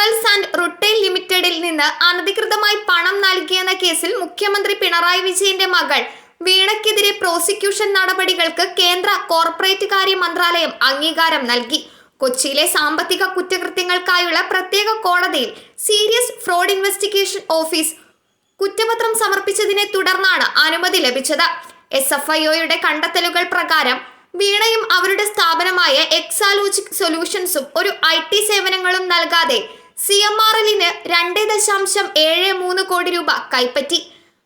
Minerals and retail ലിമിറ്റഡിൽ നിന്ന് അനധികൃതമായി പണം നൽകിയെന്ന കേസിൽ മുഖ്യമന്ത്രി പിണറായി വിജയന്റെ മകൾ വീണയ്ക്കെതിരെ പ്രോസിക്യൂഷൻ നടപടികൾക്ക് കേന്ദ്ര കോർപ്പറേറ്റ് കാര്യ മന്ത്രാലയം അംഗീകാരം നൽകി. കൊച്ചിയിലെ സാമ്പത്തിക കുറ്റകൃത്യങ്ങൾക്കായുള്ള പ്രത്യേക കോടതിയിൽ സീരിയസ് ഫ്രോഡ് ഇൻവെസ്റ്റിഗേഷൻ ഓഫീസ് കുറ്റപത്രം സമർപ്പിച്ചതിനെ തുടർന്നാണ് അനുമതി ലഭിച്ചത്. SFIOയുടെ കണ്ടെത്തലുകൾ പ്രകാരം വീണയും അവരുടെ സ്ഥാപനമായ എക്സാലോജിക് സൊല്യൂഷൻസും ഒരു IT സേവനങ്ങളും നൽകാതെ CMRLന് 2.73 കോടി രൂപ കൈപ്പറ്റി.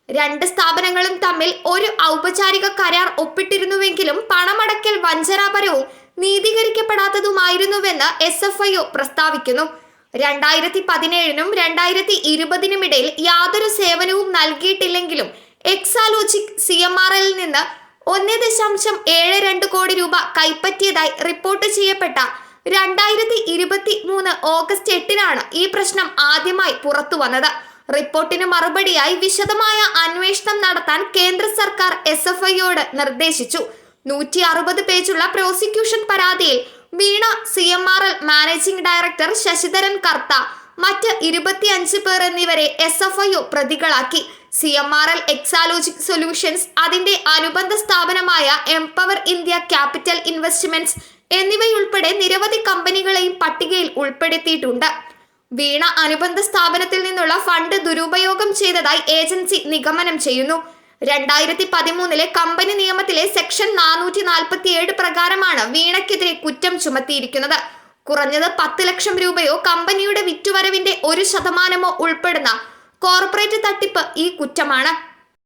രണ്ട് സ്ഥാപനങ്ങളും തമ്മിൽ ഒരു ഔപചാരിക കരാർ ഒപ്പിട്ടിരുന്നുവെങ്കിലും പണമടക്കൽ വഞ്ചനാപരവും നീതീകരിക്കപ്പെടാത്തതുമായിരുന്നുവെന്ന് SFIO പ്രസ്താവിക്കുന്നു. 2017നും 2020നും ഇടയിൽ യാതൊരു സേവനവും നൽകിയിട്ടില്ലെങ്കിലും എക്സാലോജിക് CMRLൽ നിന്ന് 1.72 കോടി രൂപ കൈപ്പറ്റിയതായി റിപ്പോർട്ട് ചെയ്യപ്പെട്ട 2023 ഓഗസ്റ്റ് 8-നാണ് ഈ പ്രശ്നം ആദ്യമായി പുറത്തു വന്നത്. റിപ്പോർട്ടിന് മറുപടിയായി വിശദമായ അന്വേഷണം നടത്താൻ കേന്ദ്ര സർക്കാർ SFIOയോട് നിർദ്ദേശിച്ചു. 160 പേജുള്ള പ്രോസിക്യൂഷൻ പരാതിയിൽ വീണ, CMRL മാനേജിംഗ് ഡയറക്ടർ ശശിധരൻ കർത്ത, മറ്റ് 25 പേർ എന്നിവരെ SFIO പ്രതികളാക്കി. CMRL എക്സാലോജിക് സൊല്യൂഷൻസ്, അതിന്റെ അനുബന്ധ സ്ഥാപനമായ എംപവർ ഇന്ത്യ ക്യാപിറ്റൽ ഇൻവെസ്റ്റ്മെന്റ്സ് എന്നിവയുൾപ്പെടെ നിരവധി കമ്പനികളെയും പട്ടികയിൽ ഉൾപ്പെടുത്തിയിട്ടുണ്ട്. വീണ അനുബന്ധ സ്ഥാപനത്തിൽ നിന്നുള്ള ഫണ്ട് ദുരുപയോഗം ചെയ്തതായി ഏജൻസി നിഗമനം ചെയ്യുന്നു. 2013 കമ്പനി നിയമത്തിലെ സെക്ഷൻ 447 പ്രകാരമാണ് വീണയ്ക്കെതിരെ കുറ്റം ചുമത്തിയിരിക്കുന്നത്. കുറഞ്ഞത് 10 ലക്ഷം രൂപയോ കമ്പനിയുടെ വിറ്റുവരവിന്റെ 1% ഉൾപ്പെടുന്ന കോർപ്പറേറ്റ് തട്ടിപ്പ് ഈ കുറ്റമാണ്.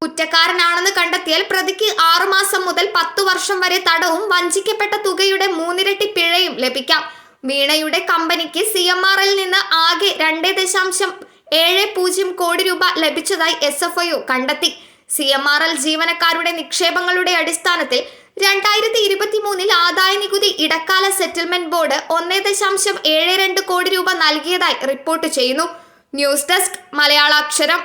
കുറ്റക്കാരനാണെന്ന് കണ്ടെത്തിയാൽ പ്രതിക്ക് 6 മാസം മുതൽ 10 വർഷം വരെ തടവും വഞ്ചിക്കപ്പെട്ട തുകയുടെ 3 ഇരട്ടി പിഴയും ലഭിക്കാം. വീണയുടെ കമ്പനിക്ക് CMRL നിന്ന് ആകെ 2.70 കോടി രൂപ ലഭിച്ചതായി SFIO കണ്ടെത്തി. CMRL ജീവനക്കാരുടെ നിക്ഷേപങ്ങളുടെ അടിസ്ഥാനത്തിൽ 2023 ആദായ നികുതി ഇടക്കാല സെറ്റിൽമെന്റ് ബോർഡ് 1.72 കോടി രൂപ നൽകിയതായി റിപ്പോർട്ട് ചെയ്യുന്നു. News desk മലയാളാക്ഷരം.